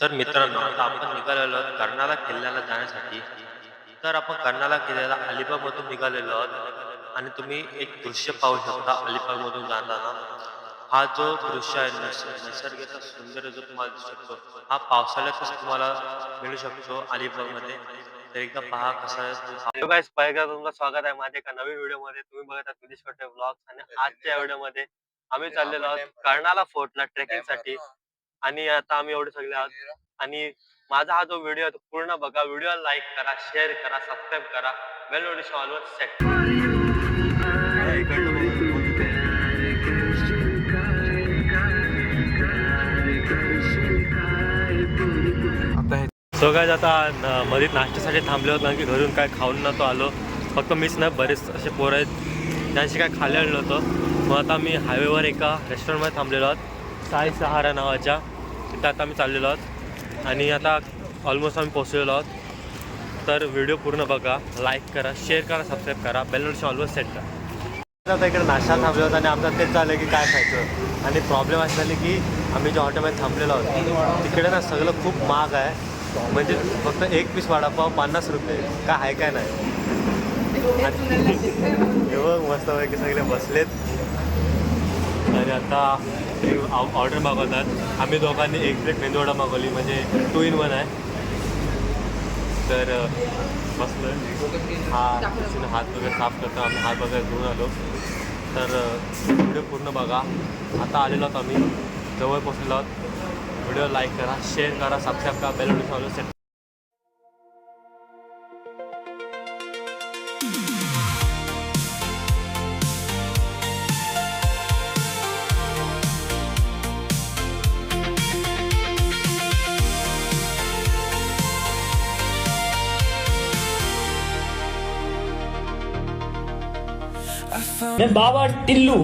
तर मित्रांनो, आता आपण निघालेलो आहोत कर्नाला किल्ल्याला जाण्यासाठी. तर आपण कर्नाला किल्ल्याला अलिबागमधून निघालेलो आहोत आणि तुम्ही एक दृश्य पाहू शकता अलिबागमधून जाताना. हा जो दृश्य आहे निसर्गाचा सुंदर जो तुम्हाला दिसू शकतो, हा पावसाळ्यातच तुम्हाला मिळू शकतो अलिबागमध्ये. तर एकदा पहा कसा आहे तो. हॅलो गाईस, पहिल्यांदा तुमचं स्वागत आहे माझ्या एका नवीन व्हिडिओमध्ये. तुम्ही बघत आहात विदेश कट्टे ब्लॉग्स आणि आजच्या व्हिडिओमध्ये आम्ही चाललेलो आहोत कर्नाला फोर्टला ट्रेकिंगसाठी. आणि आता आम्ही एवढे सगळे आहोत आणि माझा हा जो व्हिडिओ आहे तो पूर्ण बघा. व्हिडिओ लाईक करा, शेअर करा, सबस्क्राईब करा, बेल नोटिफिकेशन ऑल वर सेट. सो गाईज, आता मध्ये नाश्त्यासाठी थांबले होत कारण की घरून काय खाऊन नव्हतो आलो. फक्त मीच नाही, बरेच असे पोरं आहेत त्यांशी काय खाल्लेलं नव्हतं. मग आता मी हायवेवर एका रेस्टॉरंटमध्ये थांबलेलो आहोत, साई सहारा नावाच्या. तिथं आता आम्ही चाललेलो आहोत आणि आता ऑलमोस्ट आम्ही पोहोचलेलो आहोत. तर व्हिडिओ पूर्ण बघा, लाईक करा, शेअर करा, सबस्क्राईब करा, बेल नोटिफिकेशन ऑल वर सेट करा. आता इकडे नाश्ता थांबलो होतो आणि आमचं तेच झालं की काय खायचं. आणि प्रॉब्लेम अशी झाली की आम्ही ज्या हॉटेलमध्ये थांबलेलो आहोत तिकडे ना सगळं खूप महाग आहे. म्हणजे फक्त एक पीस वडापाव 50 रुपये, काय आहे काय नाही. बघ मस्त पैकी सगळे बसलेत आणि आता ऑर्डर मागवतात. आम्ही दोघांनी एक प्लेट मेंदूवडा मागवली, म्हणजे 2 in 1 आहे. तर बसलो हा हात वगैरे साफ करतो, आम्ही हात वगैरे धुवून आलो. तर व्हिडिओ पूर्ण बघा. आता आलेलो आहोत आम्ही, जवळ पोचलेलो आहोत. व्हिडिओ लाईक करा, शेअर करा, सबस्क्राईब करा, बेल नोटिफिकेशन ऑल सेट. बाबा टिल्लू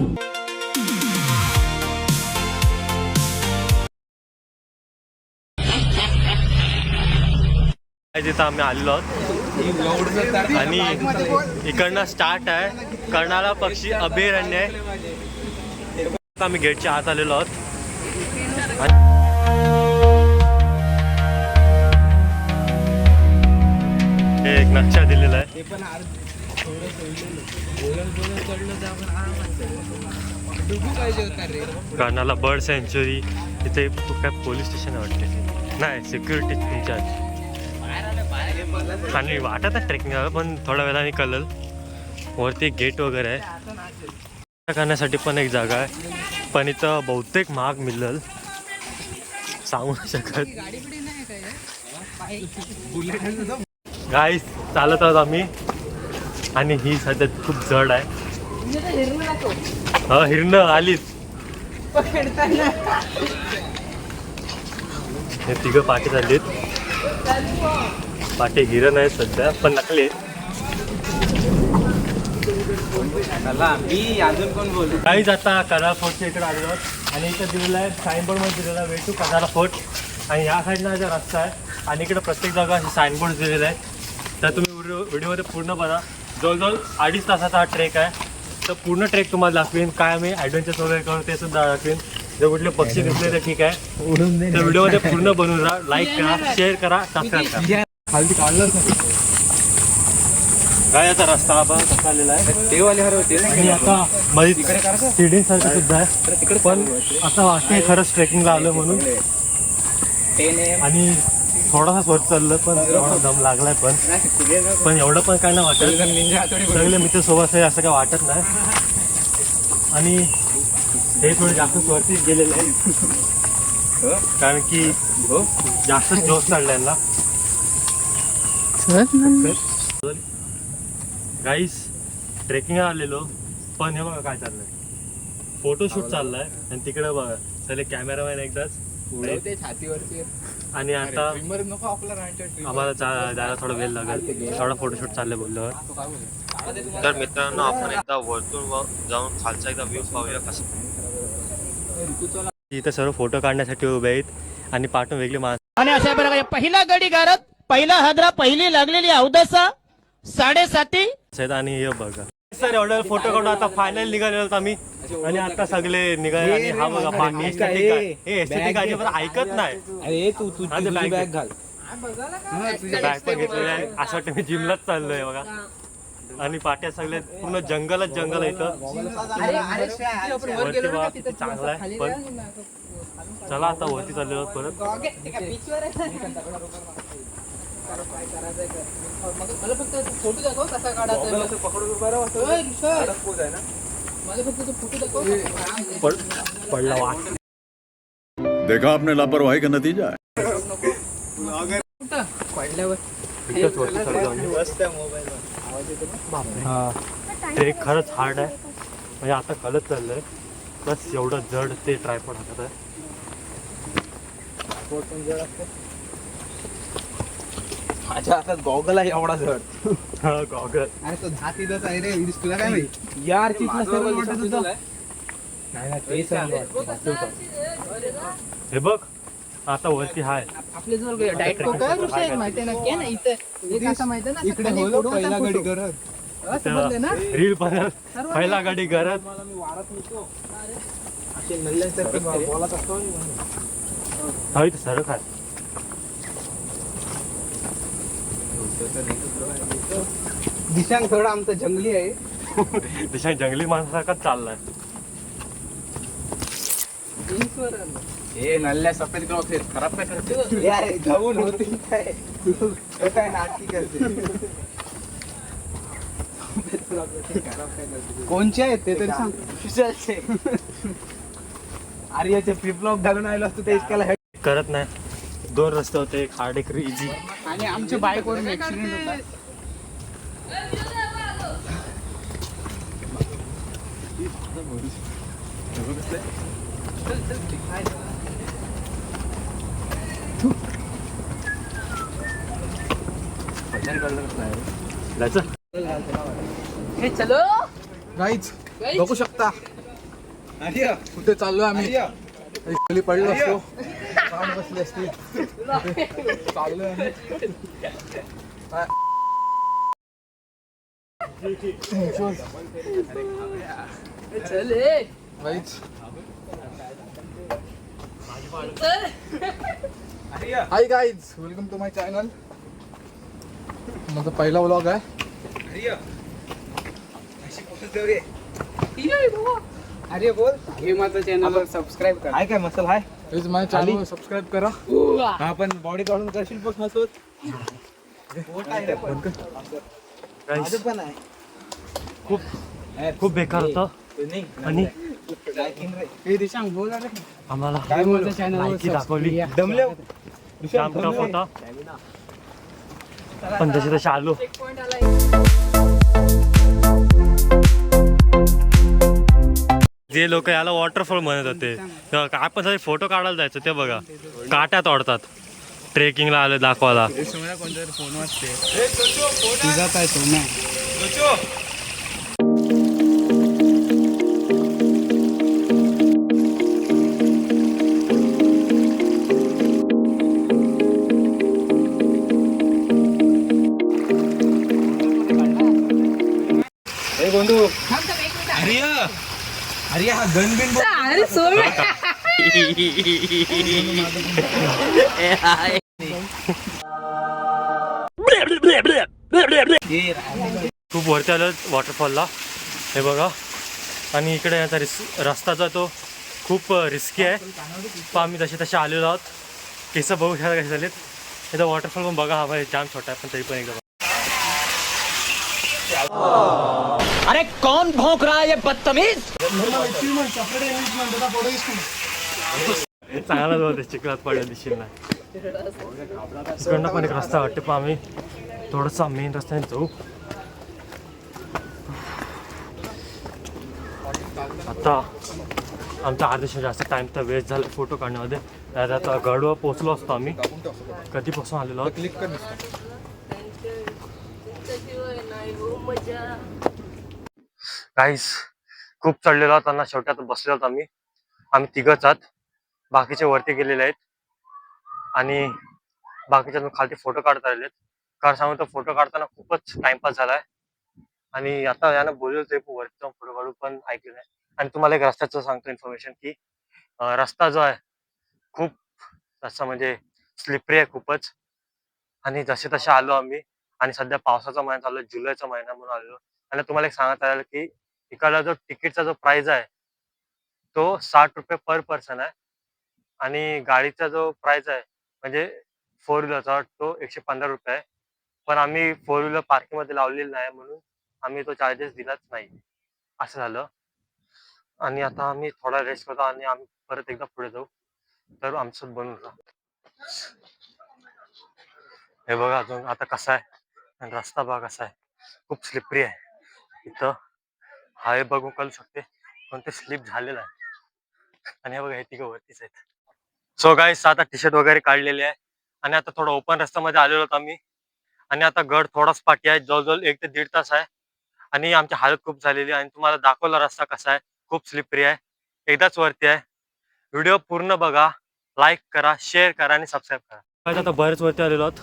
तिथं आम्ही आलेलो आहोत आणि इकडनं स्टार्ट आहे कर्नाला पक्षी अभयारण्य आहे. आम्ही गेटच्या आत आलेलो आहोत. हे एक नक्षा दिलेला आहे. कर्नाला बर्ड सँच्युरी. इथे काय पोलीस स्टेशन आहे वाटते, नाही सिक्युरिटी इन्चार्ज. आणि वाटत आहे ट्रेकिंग, पण थोड्या वेळाने कळलं. वरती गेट वगैरे आहे, करण्यासाठी पण एक जागा आहे, पण इथं बहुतेक महाग मिळेल, सांगू नाही शकत. गाईस, चालत आहोत आम्ही आणि ही सध्या खूप जड आहे. हा, हिरण आलीच. हे तिघं पाठी झालीत. पाठी हिरण आहेत सध्या, पण नकली. काहीच आता कर्नाला फोर्टच्या इकडे आलेलो आहोत आणि इथं दिलेलं आहे साईनबोर्ड मध्ये दिलेला वे टू कर्नाला फोर्ट. आणि ह्या साईडला जो रस्ता आहे आणि इकडे प्रत्येक जागा असे साईनबोर्ड दिलेले आहेत. तर तुम्ही व्हिडिओमध्ये पूर्ण बघा. जवळजवळ 2.5 तासाचा हा ट्रेक आहे. तर पूर्ण ट्रेक तुम्हाला दाखवेन, काय आम्ही ॲडव्हेंचर्स वगैरे करू ते सुद्धा दाखवेन. जर कुठले पक्षी दिसले तर ठीक आहे. तर व्हिडिओमध्ये पूर्ण बनवून राहा, लाईक करा, शेअर करा, सबस्क्राईब करा. काय याचा रस्ता कसा आलेला आहे आणि आता मध्ये सिडिंगसारखं सुद्धा आहे. पण आता वाटतंय खरंच ट्रेकिंगला आलं म्हणून. आणि थोडासा स्वच्छ चाललं, पण थोडा दम लागलाय. पण एवढं पण काय नाही वाटत. सगळे मित्र सोबत आहे असं काय वाटत नाही. आणि हे थोडे जास्त वरतीच गेलेले आहे कारण की जास्त जोश चढलाय ना. गाईस, ट्रेकिंगला आलेलो, पण हे बघा काय चाललंय, फोटोशूट चाललाय. आणि तिकडे बघा सगळे कॅमेरामॅन एकदाच छातीवरती. आणि आता आम्हाला जायला थोडा वेळ लागेल, थोडा फोटोशूट चाललंय बोलल्यावर. तर मित्रांनो, आपण एकदा वरतून जाऊन खालचा एकदा व्ह्यू पाहूया कसं. इथे सर्व फोटो काढण्यासाठी उभे आहेत आणि पाठवून वेगळी माणसं. आणि अशा प्रकारे पहिला गडी गारत, पहिला हादरा, पहिली लागलेली अवदसा 7:30. आणि हे बघा सर, एवढा फोटो काढून आता फायनल निघालेलो आम्ही आणि आता सगळे निघाले आणि हा बघा पाणी एस्थेटिक गाडी पण ऐकत नाही. अरे तू तुझी बॅग घाल. बॅग पण घेतलेली आहे. असं वाटतं मी जिमलाच चाललोय बघा. आणि पाट्या सगळे पूर्ण जंगलच जंगल आहे इथं. वरती बघा किती चांगला आहे. पण चला आता वरती चाललेलो परत. मला फक्त फोटो दाखव कसा काढायचा. मला फक्त तो फोटो दाखव. पडला वाट. देखा आपने लापरवाही का नतीजा है. पडल्यावर इथंच वरती चाललो आम्ही. ट्रेक खरंच हार्ड आहे. म्हणजे आता कळत चाललंय. बस एवढं जड ते ट्रायपॉड हातात आहे. माझ्या हातात गॉगल आहे एवढा जड. हा गॉगल. अरे तो 10 किलोचा आहे रे. तुला काय माहिती यार. तिथला सर्व वाटत होतं. नाही ते सर्व हे बघ आता वरती हाय. आपले जवळ डायट कोक आहे ऋषी एक माहिती ना के ना इथे एक असा माहिती ना इकडे होलो पहिला गाडी करत समजले ना रील पण पहिला गाडी करत. मला मी वारत नव्हतो असे नल्ल्यांसारखे बोलत असतो. हा इथं सरक आहे. दिशांग थोडा आमचा जंगली आहे. दिशा जंगली माणसासारखाच चाललाय. हे नल्ल्या सफेद ग्राउंड खराब काय करते यार. जाऊन होती काय काय नाटकी करते. कोणचे आहेत ते तरी सांग. कुशलचे आर्याचे फ्लिपफ्लॉप घालून आलो असतो ते इतक्याला करत नाही. 2 रस्ते होते. एक हार्ड एक इझी. आणि आमच्या बाईक वरून ऍक्सिडेंट होता. हे चलो गाईच बघू शकता कुठे चाललोय आम्ही. खाली पडलो असतो बसले असते. चाललोय आम्ही. Hi guys welcome to my channel. माझा पहिला व्लॉग आहे. अरे बोल हे माझं चॅनल सबस्क्राईब करा. हाय काय मसल हाय प्लीज माझ्या चॅनल सबस्क्राईब करा. हा पण बॉडी काढून करशील बघ हसवत. पण आहे खूप खूप बेकार होतं. आणि बोल आम्हाला काय माझं चॅनल माहिती दाखवली. दमले जाम टफ होता. पण जसे तसे आलो. जे लोक याला वॉटरफॉल म्हणत होते काय पण सगळे फोटो काढायला जायचं ते बघा काट्यात ओढतात. ट्रेकिंगला आलं दाखवायला. फोन वाजते तुझा काय सोना. बंधू अरे हा गन बिन अरे सोड. खूप वरती आलं वॉटरफॉलला. हे बघा. आणि इकडे याचा रस्ताचा तो खूप रिस्की आहे. पण आम्ही तसे आलेलो आहोत. केस बघू शकता कसे झालेत. इथं वॉटरफॉल पण बघा. हा जाम छोटा आहे पण तरी पण एकदम. अरे कौन भौंक रहा है ये बदतमीज. चांगलाच होते. चिखलात पडल्या दिशील नाही. इकडनं पण एक रस्ता वाटते पण आम्ही थोडंसं मेन रस्त्याने जाऊ. आता आमचा अर्ध्यापेक्षा जास्त टाइम तर वेस्ट झाला फोटो काढण्यामध्ये. आता गडवर पोचलो असतो आम्ही. कधीपासून आलेलो आहोत. गाईस खूप चढलेलो आहोत. त्यांना शेवटी आता बसलेलो आहोत आम्ही तिघच आहोत. बाकीचे वरती गेलेले आहेत आणि बाकीच्या खालती फोटो काढता आलेत. कारण सांगू तो फोटो काढताना खूपच टाइमपास झालाय. आणि आता यानं बोललो ते वरती जाऊन फोटो काढू पण ऐकले नाही. आणि तुम्हाला एक रस्त्याचं सांगतो इन्फॉर्मेशन की रस्ता जो आहे खूप असं म्हणजे स्लिपरी आहे खूपच. आणि जसे तसे आलो आम्ही आणि सध्या पावसाचा महिना चालू आहे, जुलैचा महिना म्हणून आलेलो. आणि तुम्हाला एक सांगत आलं की इकडला जो तिकीटचा जो प्राइस आहे तो 60 रुपये पर पर्सन आहे आणि गाडीचा जो प्राइस आहे म्हणजे फोर व्हीलरचा तो 115 रुपये आहे. पण आम्ही फोर व्हीलर पार्किंग मध्ये लावलेली नाही म्हणून आम्ही तो चार्जेस दिलाच नाही. असं झालं. आणि आता आम्ही थोडा रेस्ट करतो आणि आम्ही परत एकदा पुढे जाऊ. तर आमचं बनून राहा. हे बघा अजून आता कसा आहे आणि रस्ता बघा कसा आहे, खूप स्लिपरी आहे. इथं हाय बघू कळू शकते पण ते स्लिप झालेलं आहे. आणि हे बघा हे तिघं वरतीच आहेत. सो गाईस आता टी शर्ट वगैरे काढलेले आहे आणि आता थोडं ओपन रस्त्यामध्ये आलेलो आहोत आम्ही. आणि आता गड थोडाच पाठी आहे, जवळजवळ 1 ते 1.5 तास आहे आणि आमची हालत खूप झालेली आहे. आणि तुम्हाला दाखवला रस्ता कसा आहे, खूप स्लिपरी आहे, एकदाच वरती आहे. व्हिडिओ पूर्ण बघा, लाईक करा, शेअर करा आणि सबस्क्राईब करा. आता बरेच वरती आलेलो आहोत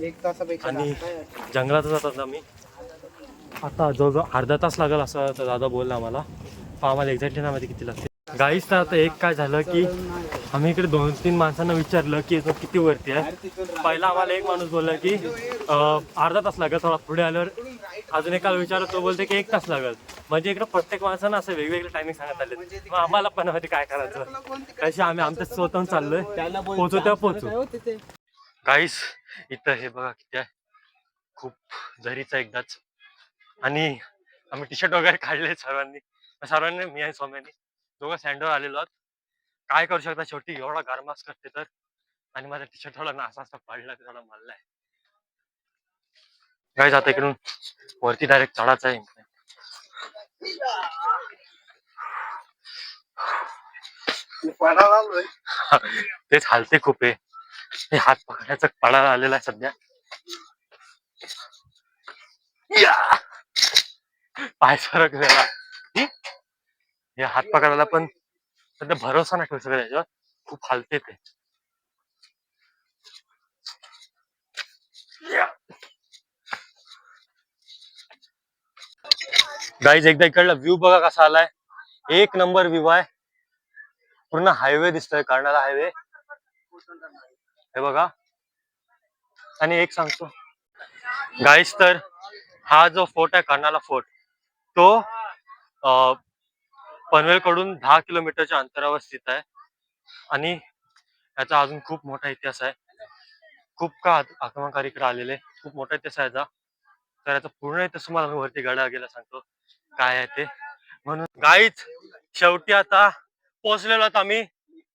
1 तासापेक्षा आणि जंगलात जातात आम्ही. आता जवळजवळ अर्धा तास लागेल असं दादा बोलला आम्हाला, पण आम्हाला एक्झॅक्टली नाही माहिती किती लागते. गाईस तर आता एक काय झालं की आम्ही इकडे 2-3 माणसांना विचारलं की तो किती वरती आहे. पहिला आम्हाला एक माणूस बोलला की अर्धा तास लागेल. थोडा पुढे आल्यावर अजून एकाला विचारलं, तो बोलते की 1 तास लागेल. म्हणजे इकडे प्रत्येक माणसानं असं वेगवेगळे टायमिंग सांगत आले. मग आम्हाला पण माहिती काय करायचं, कशी आम्ही आमच्या स्वतःहून चाललोय, पोहोचू तेव्हा पोहोचू. गाईस इथं हे बघा किती आहे, खूप झरीचं एकदाच. आणि आम्ही टी शर्ट वगैरे काढले सर्वांनी मी आणि सौम्यानी दोघं सँडवर आलेलो आहोत. काय करू शकता, शेवटी एवढा गारमास करते तर. आणि माझा टी शर्ट थोडा नासा पडला, थोडा मल्लाय. गाईस आता इकडून वरती डायरेक्ट चढायचं आहे. तेच हालते खूप आहे. हे हात पकडायचा पडायला आलेला आहे सध्या. पाय सरकलेला. हे हात पकडायला पण सध्या भरोसा नाही ठेवू शकत याच्यावर, खूप हालते ते. गाईज एकदा इकडला व्ह्यू बघा कसा आलाय, 1 नंबर व्ह्यू आहे. पूर्ण हायवे दिसतोय, कर्नाला हायवे हे बघा. आणि एक सांगतो गाईज, तर हा जो फोर्ट आहे कर्नाला फोर्ट, तो पनवेल कडून 10 किलोमीटरच्या अंतरावर स्थित आहे. आणि याचा अजून खूप मोठा इतिहास आहे. खूप का आक्रमणकारी इकडे आलेले, खूप मोठा इतिहास आहे याचा. तर याचा पूर्ण इतिहास तुम्हाला वरती गडा गेला सांगतो काय आहे ते. म्हणून गाईज शेवटी आता पोहोचलेलो आहोत आम्ही.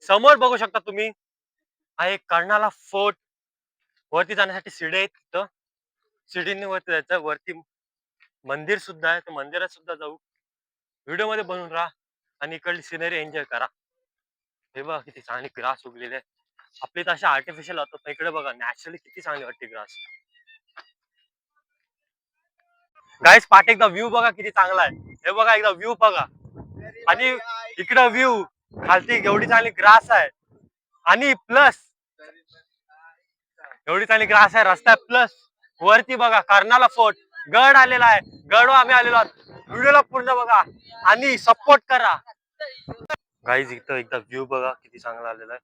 समोर बघू शकता तुम्ही आहे कर्नाला फोर्ट. वरती जाण्यासाठी शिडी आहेत, तिथं शिडीने वरती जायचं. वरती मंदिर सुद्धा आहे, त्या मंदिरात सुद्धा जाऊ. व्हिडिओ मध्ये बनवून राहा आणि इकडली सिनरी एन्जॉय करा. हे बघा किती चांगली ग्रास उगलेले आहे. आपली तर अशा आर्टिफिशियल होतात, पण इकडे बघा नॅचरली किती चांगली वाटते ग्रास. गाईस पाठ एकदा व्ह्यू बघा किती चांगला आहे. हे बघा एकदा व्ह्यू बघा. आणि इकडं व्ह्यू खालती एवढी चांगली ग्रास आहे. आणि प्लस एवढी चांगली ग्रास आहे, रस्ता आहे, प्लस वरती बघा कर्नाला फोर्ट, गड आलेला आहे. गडवर आम्ही आलेलो आहोत. व्हिडिओला पूर्ण बघा आणि सपोर्ट करा. गाईज इथं एकदा व्ह्यू बघा किती चांगला आलेला आहे.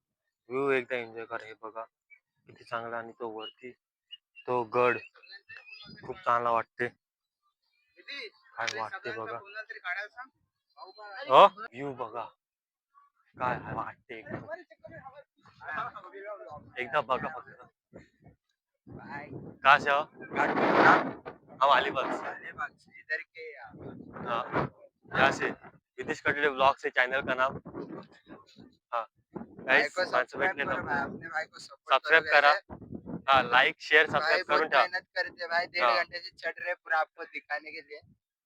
व्ह्यू एकदा एन्जॉय करा. हे बघा किती चांगला. आणि तो वरती तो गड खूप चांगला वाटते. काय वाटते बघा. हो व्ह्यू बघा काय वाटते, एकदा बघा फक्त. कहाँ से हो? हम अलीबाग से। इधर के हाँ यहाँ से विदेश कटले ब्लॉग से, चैनल का नाम. हाँ गाइस सब्सक्राइब करा. हाँ लाइक शेयर सब्सक्राइब करून ठेवा. मेहनत करते भाई, 1.5 घंटे से चढ़ रहे पूरा आपको दिखाने के लिए.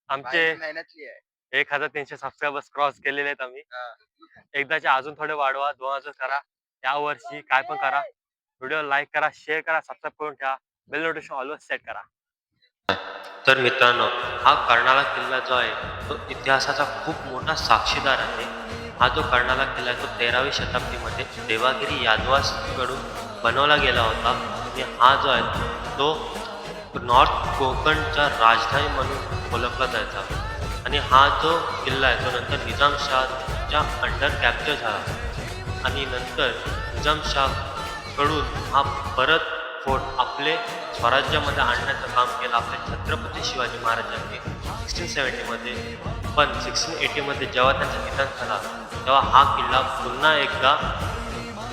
आमचे मेहनत लिया है. 1300 सबस्क्रायबर्स क्रॉस केलेले आहेत आम्ही. एकदाचे अजून थोडे वाढवा, 2000 करा या वर्षी. काय पण करा. व्हिडिओ लाईक करा, शेअर करा, सबस्क्राईब करून ठेवा. बेल नोटिफिकेशन ऑलवेज सेट करा. तर मित्रांनो, हा कर्नाला किल्ला जो आहे तो इतिहासाचा खूप मोठा साक्षीदार आहे. हा जो कर्नाला किल्ला आहे तो 13वी शताब्दीमध्ये देवागिरी यादवांकडून बनवला गेला होता. आणि हा जो आहे तो नॉर्थ कोकणच्या राजधानी म्हणून ओळखला जायचा. आणि हा जो किल्ला आहे तो नंतर निजामशाहच्या अंडर कॅप्चर झाला आणि नंतर निजामशाहकडून हा परत फोर्ट आपले स्वराज्यामध्ये आणण्याचं काम केलं आपले छत्रपती शिवाजी महाराजांनी 1670मध्ये. पण 1680मध्ये जेव्हा त्यांचं निधन झाला तेव्हा हा किल्ला पुन्हा एकदा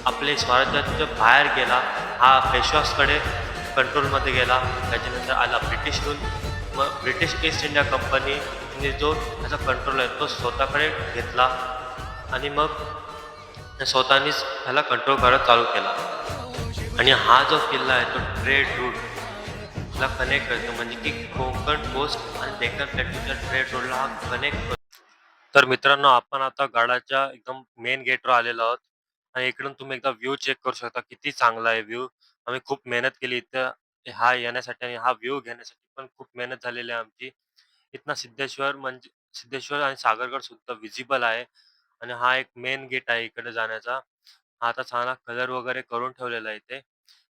आपले स्वराज्याच्या बाहेर गेला. हा पेशवासकडे कंट्रोलमध्ये गेला. त्याच्यानंतर आला ब्रिटिशहून. मग ब्रिटिश ईस्ट इंडिया कंपनीने जो त्याचा कंट्रोल आहे तो स्वतःकडे घेतला आणि मग स्वतःनीच ह्याला कंट्रोल करायला चालू केला. आणि हा जो किल्ला आहे तो ट्रेड रूटला कनेक्ट करतो, म्हणजे की कोकण कोस्ट आणि डेक्कन प्लॅट्यूच्या ट्रेड रोडला हा कनेक्ट करतो. तर मित्रांनो, आपण आता गडाच्या एकदम मेन गेटवर आलेलो आहोत आणि इकडून तुम्ही एकदा व्ह्यू चेक करू शकता. किती चांगला आहे व्ह्यू. आम्ही खूप मेहनत केली इथं हा येण्यासाठी आणि हा व्ह्यू घेण्यासाठी पण खूप मेहनत झालेली आहे आमची. इथनं सिद्धेश्वर म्हणजे सिद्धेश्वर आणि सागरगड सुद्धा विजिबल आहे आणि हा एक मेन गेट आहे इकडे जाण्याचा. हा आता चांगला कलर वगैरे करून ठेवलेला आहे इथे.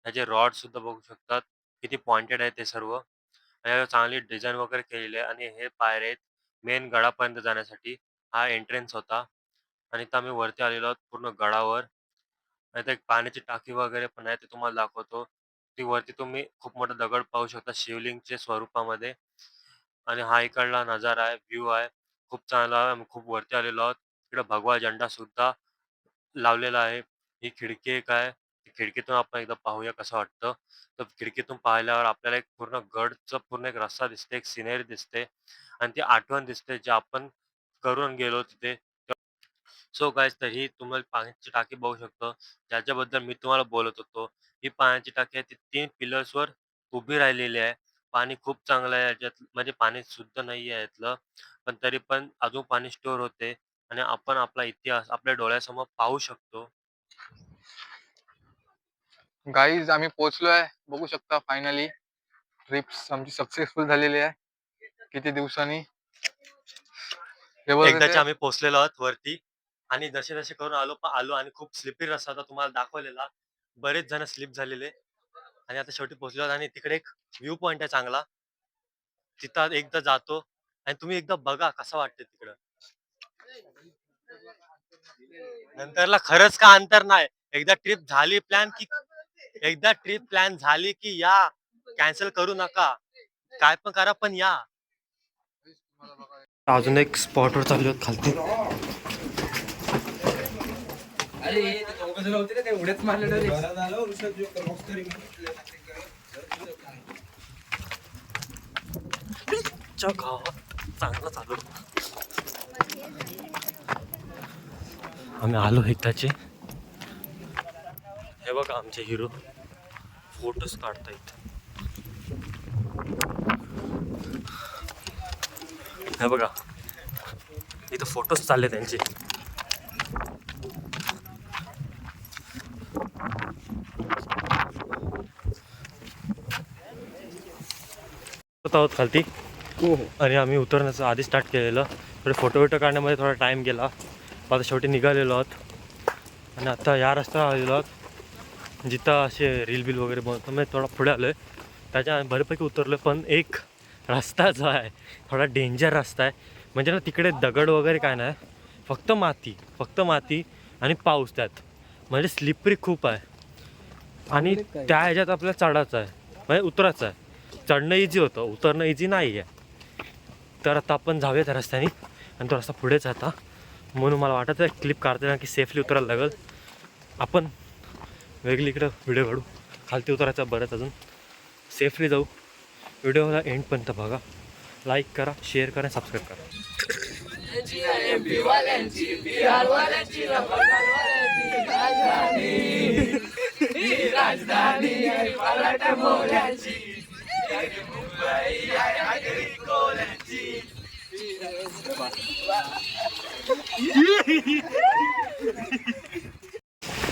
ह्याचे रॉड सुद्धा बघू शकतात किती पॉइंटेड आहे ते सर्व. आणि यावर चांगली डिझाईन वगैरे केलेली आहे आणि हे पायऱ्या आहेत मेन गडापर्यंत जाण्यासाठी. हा एंट्रन्स होता आणि इथं आम्ही वरती आलेलो आहोत पूर्ण गडावर. आणि इथं एक पाण्याची टाकी वगैरे पण आहे, ते तुम्हाला दाखवतो. ती वरती तुम्ही खूप मोठा दगड पाहू शकता शिवलिंगच्या स्वरूपामध्ये. आणि हा इकडला नजारा आहे, व्ह्यू आहे. खूप चांगला आहे. आम्ही खूप वरती आलेलो आहोत. इकडे भगवा झेंडा सुद्धा लावलेला आहे. ही खिडकी एक आहे. खिडकीतून आपण एकदा पाहूया कसं वाटतं. तर खिडकीतून पाहिल्यावर आपल्याला एक पूर्ण गडचं पूर्ण एक रस्ता दिसते, एक सिनेरी दिसते आणि ती आठवण दिसते जे आपण करून गेलो तिथे. सो गाईज, तर ही तुम्हाला पाण्याची टाकी बघू शकतो ज्याच्याबद्दल मी तुम्हाला बोलत होतो. ही पाण्याची टाकी आहे ती 3 पिलर्सवर उभी राहिलेली आहे. पाणी खूप चांगलं आहे याच्यात, म्हणजे पाणी शुद्ध नाही आहे यातलं, पण तरी पण अजून पाणी स्टोअर होते आणि आपण आपला इतिहास आपल्या डोळ्यासमोर पाहू शकतो. गाईज आम्ही पोहोचलोय, बघू शकता. फायनली ट्रिप्स आमची सक्सेसफुल झालेली आहे. किती दिवसांनी एकदाचे आम्ही पोहोचलेलो आहोत वरती आणि जसे जसे करून आलो आणि खूप स्लिपी रस्ता होता तुम्हाला दाखवलेला. बरेच जण स्लिप झालेले आणि आता शेवटी पोहोचलो आहोत आणि तिकडे एक व्ह्यू पॉइंट आहे चांगला. तिथं एकदा जातो आणि तुम्ही एकदा बघा कसं वाटतं तिकडं. नंतरला खरंच का अंतर नाही. एकदा ट्रिप प्लॅन झाली की या, कॅन्सल करू नका. काय पण करा पण या. अजून एक स्पॉटवर चाललो खालती. उड्याच मारले. गावात चांगलं चालू. आम्ही आलो एकदाचे. हे बघा आमचे हिरो फोटोज काढतायत. हे बघा इथं फोटोज चालले त्यांचे. आहोत खालती आणि आम्ही उतरण्याचं आधी स्टार्ट केलेलं. थोडे फोटो काढण्यामध्ये थोडा टाईम गेला. आता शेवटी निघालेलो आहोत आणि आता या रस्त्यावर आलेलो आहोत जिथं असे रील बिल वगैरे बनवतो. मी थोडा पुढे आलो आहे, त्याच्या बऱ्यापैकी उतरलो. पण एक रस्ता जो आहे थोडा डेंजर रस्ता आहे. म्हणजे ना तिकडे दगड वगैरे काय नाही, फक्त माती आणि पाऊस त्यात, म्हणजे स्लिपरी खूप आहे. आणि त्या ह्याच्यात आपल्याला चढायचं आहे, म्हणजे उतरायचं आहे. चढणं इझी होतं, उतरणं इझी नाही आहे. तर आता आपण जाऊया त्या रस्त्याने आणि तो रस्ता पुढेच आता. म्हणून मला वाटतं आहे क्लिप काढताना की सेफली उतरायला लागेल. आपण वेगळी इकडं व्हिडिओ काढू. खालती उतरायचं बरंच अजून. सेफली जाऊ. व्हिडिओला एंडपर्यंत बघा. लाईक करा, शेअर करा, सबस्क्राईब करा.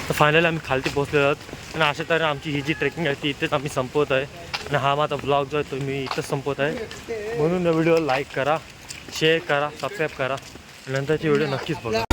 तर फायनली आम्ही खालती पोहोचलेलो आहोत आणि अशा तऱ्हेने आमची ही जी ट्रेकिंग आहे ती इथेच आम्ही संपवत आहे. आणि हा माझा ब्लॉग जो आहे तो मी इथंच संपवत आहे. म्हणून व्हिडिओ लाईक करा, शेअर करा, सबस्क्राईब करा. नंतरची व्हिडिओ नक्कीच बघा.